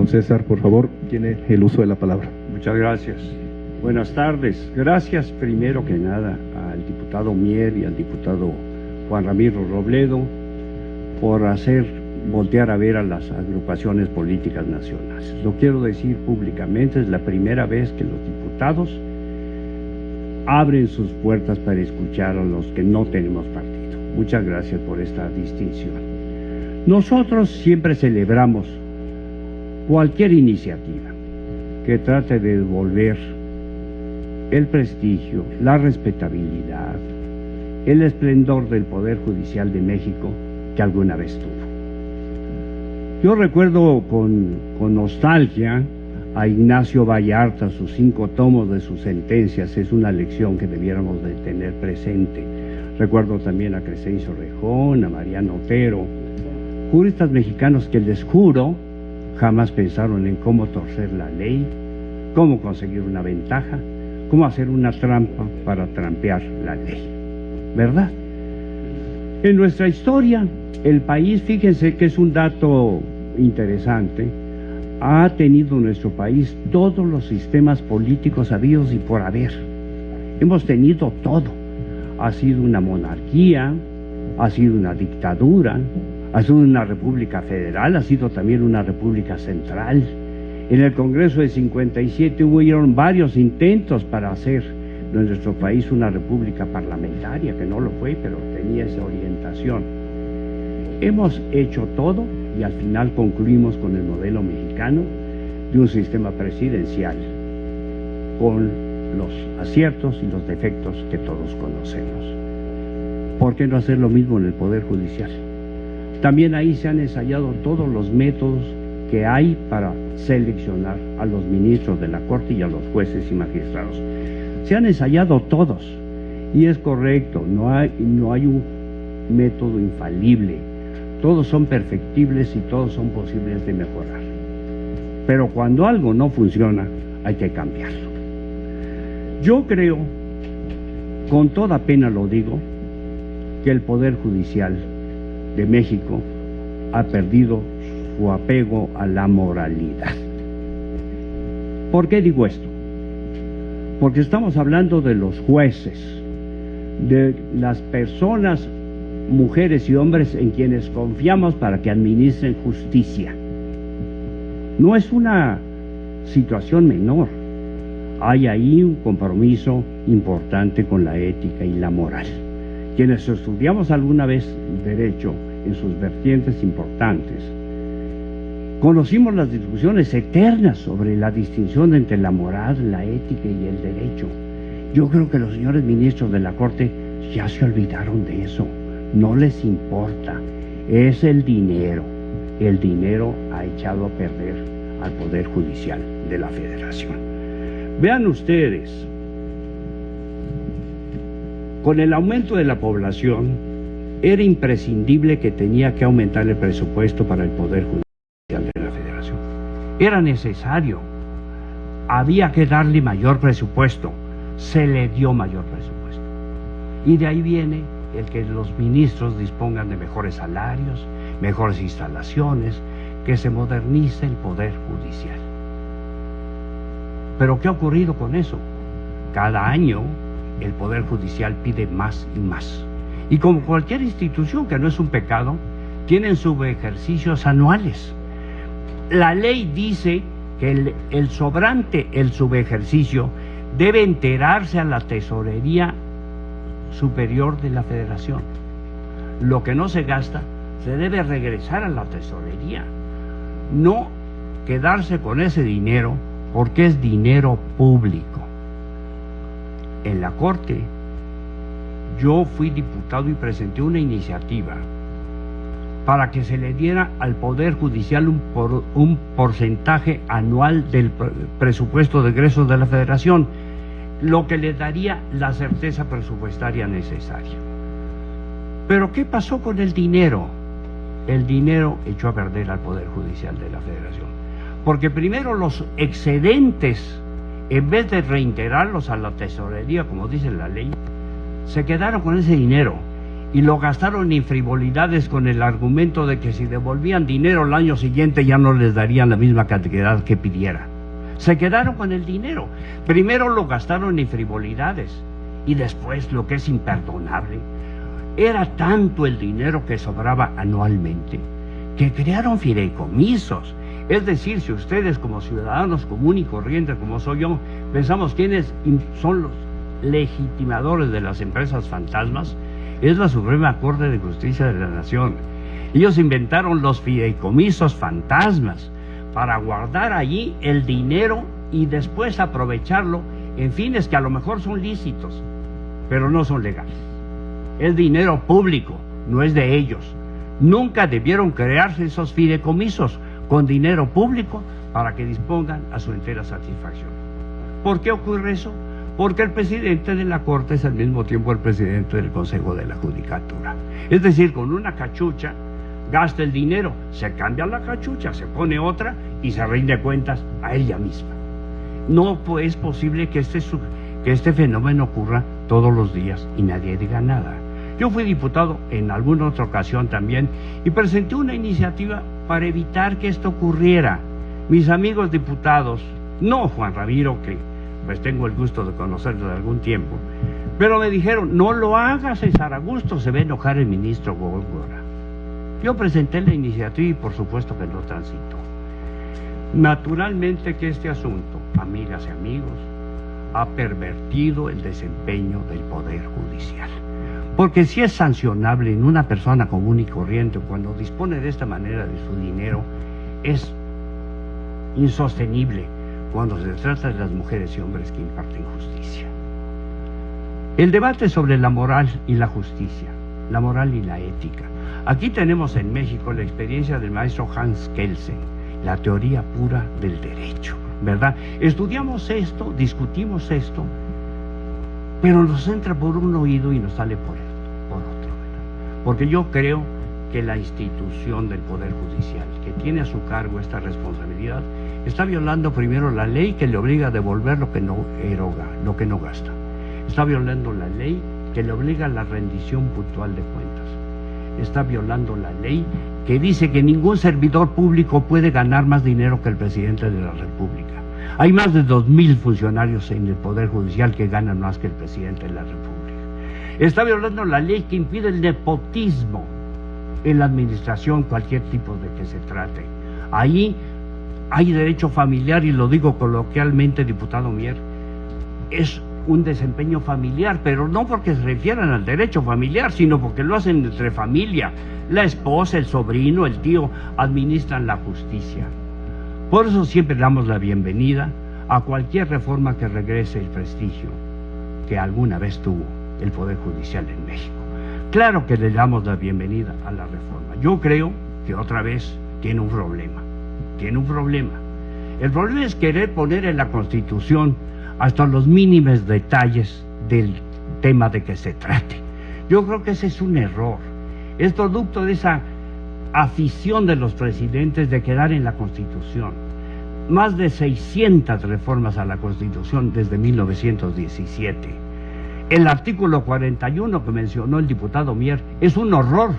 Don César, por favor, tiene el uso de la palabra. Muchas gracias. Buenas tardes. Gracias primero que nada al diputado Mier y al diputado Juan Ramiro Robledo por hacer voltear a ver a las agrupaciones políticas nacionales. Lo quiero decir públicamente, es la primera vez que los diputados abren sus puertas para escuchar a los que no tenemos partido. Muchas gracias por esta distinción. Nosotros siempre celebramos cualquier iniciativa que trate de devolver el prestigio, la respetabilidad, el esplendor del Poder Judicial de México que alguna vez tuvo. Yo recuerdo con nostalgia a Ignacio Vallarta, sus 5 tomos de sus sentencias, es una lección que debiéramos de tener presente. Recuerdo también a Crescencio Rejón, a Mariano Otero, juristas mexicanos que les juro jamás pensaron en cómo torcer la ley, cómo conseguir una ventaja, cómo hacer una trampa para trampear la ley, ¿verdad? En nuestra historia, el país, fíjense que es un dato interesante, ha tenido nuestro país todos los sistemas políticos habidos y por haber. Hemos tenido todo. Ha sido una monarquía, ha sido una dictadura, ha sido una república federal, ha sido también una república central. En el Congreso de 57 hubieron varios intentos para hacer de nuestro país una república parlamentaria, que no lo fue, pero tenía esa orientación. Hemos hecho todo y al final concluimos con el modelo mexicano de un sistema presidencial con los aciertos y los defectos que todos conocemos. ¿Por qué no hacer lo mismo en el Poder Judicial? También ahí se han ensayado todos los métodos que hay para seleccionar a los ministros de la Corte y a los jueces y magistrados. Se han ensayado todos y es correcto, no hay un método infalible. Todos son perfectibles y todos son posibles de mejorar. Pero cuando algo no funciona, hay que cambiarlo. Yo creo, con toda pena lo digo, que el Poder Judicial de México ha perdido su apego a la moralidad. ¿Por qué digo esto? Porque estamos hablando de los jueces, de las personas, mujeres y hombres en quienes confiamos para que administren justicia. No es una situación menor. Hay ahí un compromiso importante con la ética y la moral. Quienes estudiamos alguna vez derecho en sus vertientes importantes, conocimos las discusiones eternas sobre la distinción entre la moral, la ética y el derecho. Yo creo que los señores ministros de la Corte ya se olvidaron de eso. No les importa, es el dinero. El dinero ha echado a perder al Poder Judicial de la Federación. Vean ustedes, con el aumento de la población, era imprescindible que tenía que aumentar el presupuesto para el Poder Judicial de la Federación. Era necesario, había que darle mayor presupuesto, se le dio mayor presupuesto. Y de ahí viene el que los ministros dispongan de mejores salarios, mejores instalaciones, que se modernice el Poder Judicial. ¿Pero qué ha ocurrido con eso? Cada año el Poder Judicial pide más y más. Y como cualquier institución, que no es un pecado, tienen subejercicios anuales. La ley dice que el sobrante, el subejercicio, debe enterarse a la Tesorería Superior de la Federación. Lo que no se gasta se debe regresar a la Tesorería, no quedarse con ese dinero porque es dinero público. En la Corte yo fui diputado y presenté una iniciativa para que se le diera al Poder Judicial un porcentaje anual del presupuesto de egresos de la Federación, lo que le daría la certeza presupuestaria necesaria. Pero ¿qué pasó con el dinero? El dinero echó a perder al Poder Judicial de la Federación, porque primero los excedentes, en vez de reintegrarlos a la Tesorería, como dice la ley, se quedaron con ese dinero y lo gastaron en frivolidades con el argumento de que si devolvían dinero el año siguiente ya no les darían la misma cantidad que pidiera. Se quedaron con el dinero. Primero lo gastaron en frivolidades y después, lo que es imperdonable, era tanto el dinero que sobraba anualmente que crearon fideicomisos. Es decir, si ustedes como ciudadanos común y corriente como soy yo, pensamos quiénes son los legitimadores de las empresas fantasmas, es la Suprema Corte de Justicia de la Nación. Ellos inventaron los fideicomisos fantasmas para guardar allí el dinero y después aprovecharlo en fines que a lo mejor son lícitos, pero no son legales. Es dinero público, no es de ellos. Nunca debieron crearse esos fideicomisos con dinero público para que dispongan a su entera satisfacción. ¿Por qué ocurre eso? Porque el presidente de la Corte es al mismo tiempo el presidente del Consejo de la Judicatura. Es decir, con una cachucha gasta el dinero, se cambia la cachucha, se pone otra y se rinde cuentas a ella misma. No es posible que este fenómeno ocurra todos los días y nadie diga nada. Yo fui diputado en alguna otra ocasión también y presenté una iniciativa para evitar que esto ocurriera. Mis amigos diputados, no Juan Ramiro, que pues tengo el gusto de conocerlo de algún tiempo, pero me dijeron, no lo hagas, César Augusto, se va a enojar el ministro Góngora. Yo presenté la iniciativa y por supuesto que no transitó. Naturalmente que este asunto, amigas y amigos, ha pervertido el desempeño del Poder Judicial. Porque si es sancionable en una persona común y corriente cuando dispone de esta manera de su dinero, es insostenible cuando se trata de las mujeres y hombres que imparten justicia. El debate sobre la moral y la justicia, la moral y la ética. Aquí tenemos en México la experiencia del maestro Hans Kelsen, la teoría pura del derecho, ¿verdad? Estudiamos esto, discutimos esto, pero nos entra por un oído y nos sale por otro, ¿verdad? Porque yo creo que la institución del Poder Judicial, que tiene a su cargo esta responsabilidad, está violando primero la ley que le obliga a devolver lo que no eroga, lo que no gasta. Está violando la ley que le obliga a la rendición puntual de cuentas. Está violando la ley que dice que ningún servidor público puede ganar más dinero que el presidente de la República. Hay más de 2,000 funcionarios en el Poder Judicial que ganan más que el presidente de la República. Está violando la ley que impide el nepotismo en la administración, cualquier tipo de que se trate. Ahí hay derecho familiar, y lo digo coloquialmente, diputado Mier, es un desempeño familiar, pero no porque se refieran al derecho familiar, sino porque lo hacen entre familia. La esposa, el sobrino, el tío administran la justicia. Por eso siempre damos la bienvenida a cualquier reforma que regrese el prestigio que alguna vez tuvo el Poder Judicial en México. Claro que le damos la bienvenida a la reforma. Yo creo que otra vez tiene un problema. Tiene un problema. El problema es querer poner en la Constitución hasta los mínimos detalles del tema de que se trate. Yo creo que ese es un error. Es producto de esa afición de los presidentes de quedar en la Constitución. Más de 600 reformas a la Constitución desde 1917. El artículo 41 que mencionó el diputado Mier es un horror.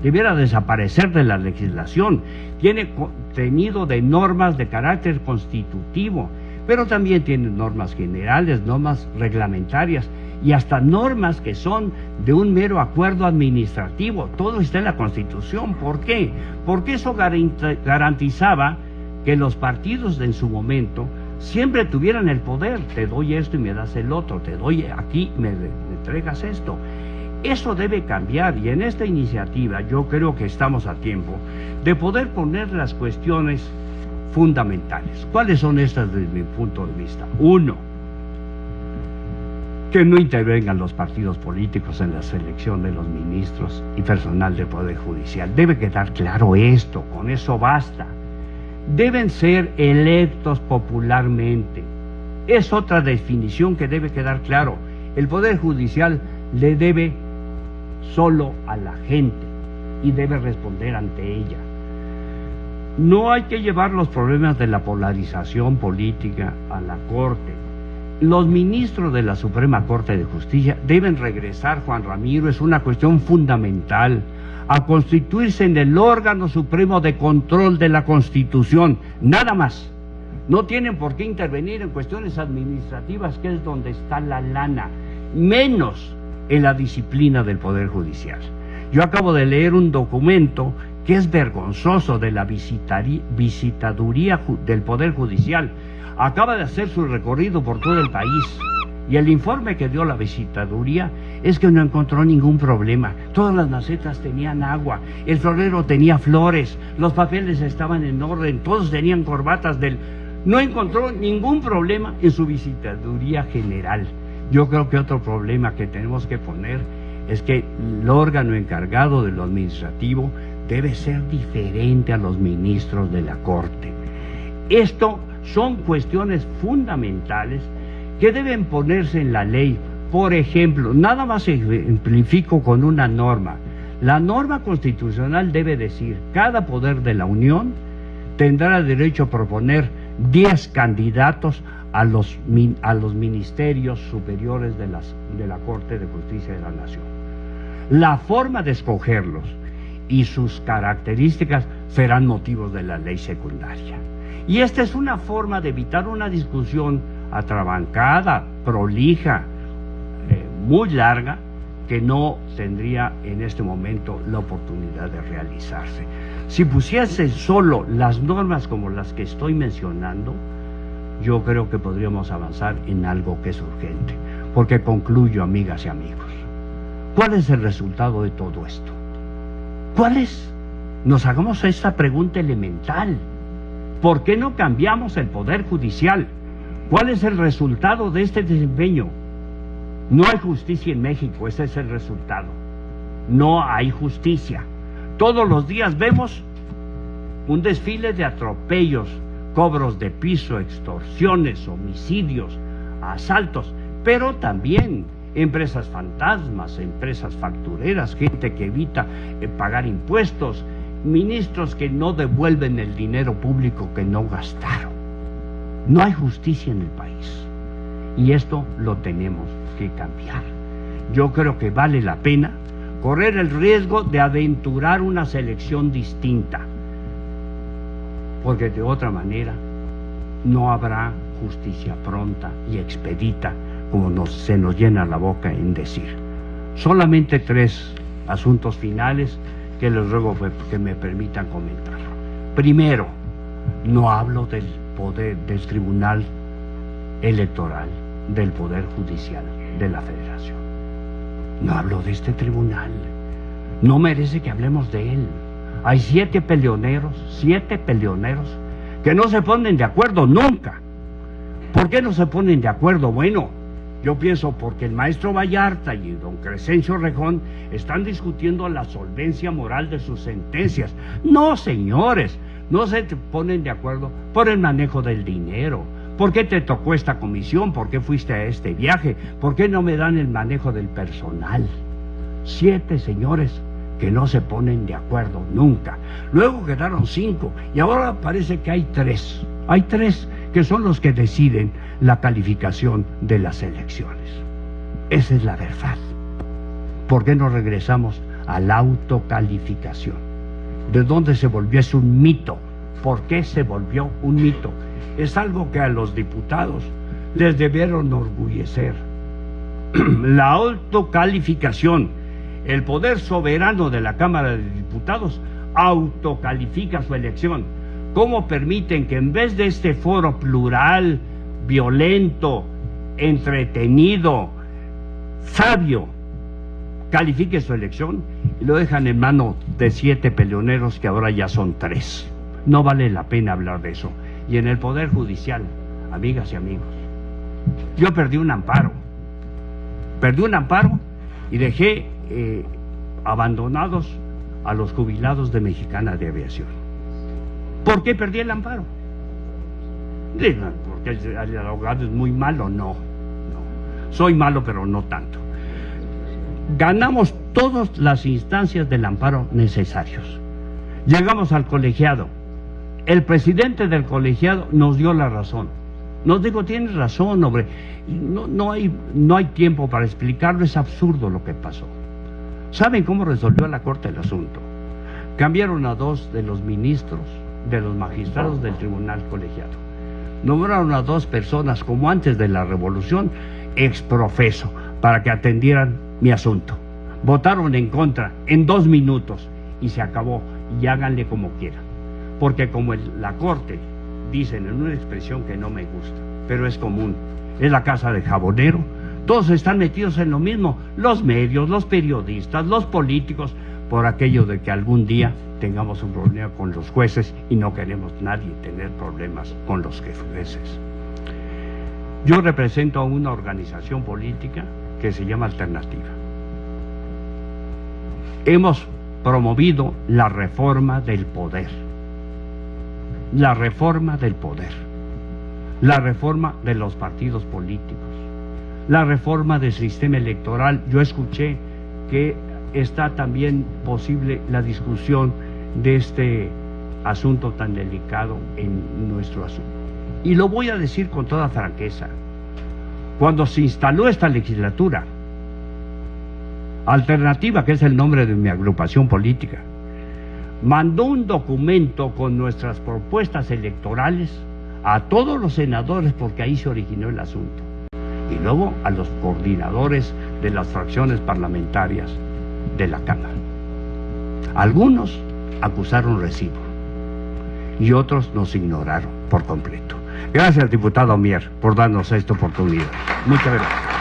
Debiera desaparecer de la legislación. Tiene contenido de normas de carácter constitutivo, pero también tiene normas generales, normas reglamentarias y hasta normas que son de un mero acuerdo administrativo. Todo está en la Constitución. ¿Por qué? Porque eso garantizaba que los partidos en su momento siempre tuvieran el poder. Te doy esto y me das el otro, te doy aquí, me entregas esto. Eso debe cambiar, y en esta iniciativa yo creo que estamos a tiempo de poder poner las cuestiones fundamentales. ¿Cuáles son estas desde mi punto de vista? Uno, que no intervengan los partidos políticos en la selección de los ministros y personal del Poder Judicial. Debe quedar claro esto, con eso basta. Deben ser electos popularmente. Es otra definición que debe quedar claro. El Poder Judicial le debe solo a la gente y debe responder ante ella. No hay que llevar los problemas de la polarización política a la Corte. Los ministros de la Suprema Corte de Justicia deben regresar, Juan Ramiro, es una cuestión fundamental, a constituirse en el órgano supremo de control de la Constitución, nada más. No tienen por qué intervenir en cuestiones administrativas, que es donde está la lana, menos en la disciplina del Poder Judicial. Yo acabo de leer un documento que es vergonzoso de la visitaduría del Poder Judicial. Acaba de hacer su recorrido por todo el país y el informe que dio la visitaduría es que no encontró ningún problema. Todas las macetas tenían agua, el florero tenía flores, los papeles estaban en orden, todos tenían corbatas del... No encontró ningún problema en su visitaduría general. Yo creo que otro problema que tenemos que poner es que el órgano encargado de lo administrativo debe ser diferente a los ministros de la Corte. Esto son cuestiones fundamentales que deben ponerse en la ley. Por ejemplo, nada más ejemplifico con una norma. La norma constitucional debe decir: cada poder de la Unión tendrá derecho a proponer 10 candidatos a los ministerios superiores de la Corte de Justicia de la Nación. La forma de escogerlos y sus características serán motivos de la ley secundaria. Y esta es una forma de evitar una discusión atrabancada, prolija, muy larga, que no tendría en este momento la oportunidad de realizarse. Si pusiese solo las normas como las que estoy mencionando, yo creo que podríamos avanzar en algo que es urgente. Porque concluyo, amigas y amigos, ¿cuál es el resultado de todo esto? ¿Cuál es? Nos hagamos esta pregunta elemental. ¿Por qué no cambiamos el Poder Judicial? ¿Cuál es el resultado de este desempeño? No hay justicia en México, ese es el resultado. No hay justicia. Todos los días vemos un desfile de atropellos, cobros de piso, extorsiones, homicidios, asaltos, pero también empresas fantasmas, empresas factureras, gente que evita pagar impuestos, ministros que no devuelven el dinero público que no gastaron. No hay justicia en el país y esto lo tenemos que cambiar. Yo creo que vale la pena correr el riesgo de aventurar una selección distinta, porque de otra manera no habrá justicia pronta y expedita, como se nos llena la boca en decir. Solamente 3 asuntos finales que les ruego que me permitan comentar. Primero, no hablo del poder del Tribunal Electoral, del Poder Judicial de la Federación. No hablo de este tribunal. No merece que hablemos de él. Hay 7 peleoneros que no se ponen de acuerdo nunca. ¿Por qué no se ponen de acuerdo? Bueno, yo pienso porque el maestro Vallarta y don Crescencio Rejón están discutiendo la solvencia moral de sus sentencias. No, señores, no se ponen de acuerdo por el manejo del dinero. ¿Por qué te tocó esta comisión? ¿Por qué fuiste a este viaje? ¿Por qué no me dan el manejo del personal? 7 señores que no se ponen de acuerdo nunca. Luego quedaron 5 y ahora parece que hay 3. Hay 3 que son los que deciden la calificación de las elecciones. Esa es la verdad. ¿Por qué no regresamos a la autocalificación? ¿De dónde se volvió? Es un mito. ¿Por qué se volvió un mito? Es algo que a los diputados les debieron enorgullecer. La autocalificación, el poder soberano de la Cámara de Diputados autocalifica su elección. ¿Cómo permiten que en vez de este foro plural, violento, entretenido, sabio, califique su elección y lo dejan en mano de 7 peleoneros que ahora ya son 3? No vale la pena hablar de eso. Y en el Poder Judicial, amigas y amigos, yo perdí un amparo y dejé abandonados a los jubilados de Mexicana de Aviación. ¿Por qué perdí el amparo? ¿Porque el abogado es muy malo? No. Soy malo, pero no tanto. Ganamos todas las instancias del amparo necesarios. Llegamos al colegiado. El presidente del colegiado nos dio la razón. No digo, tienes razón, hombre. No hay tiempo para explicarlo, es absurdo lo que pasó. ¿Saben cómo resolvió la Corte el asunto? Cambiaron a 2 de los ministros, de los magistrados del tribunal colegiado. Nombraron a 2 personas, como antes de la revolución, ex profeso, para que atendieran mi asunto. Votaron en contra en 2 minutos y se acabó. Y háganle como quieran. Porque como la Corte, dicen en una expresión que no me gusta, pero es común, es la casa de jabonero, todos están metidos en lo mismo, los medios, los periodistas, los políticos, por aquello de que algún día tengamos un problema con los jueces y no queremos nadie tener problemas con los jueces. Yo represento a una organización política que se llama Alternativa. Hemos promovido la reforma del poder. La reforma del poder. La reforma de los partidos políticos. La reforma del sistema electoral. Yo escuché que está también posible la discusión de este asunto tan delicado en nuestro asunto. Y lo voy a decir con toda franqueza. Cuando se instaló esta legislatura, Alternativa, que es el nombre de mi agrupación política, mandó un documento con nuestras propuestas electorales a todos los senadores, porque ahí se originó el asunto, y luego a los coordinadores de las fracciones parlamentarias de la Cámara. Algunos acusaron recibo y otros nos ignoraron por completo. Gracias, diputado Mier, por darnos esta oportunidad. Muchas gracias.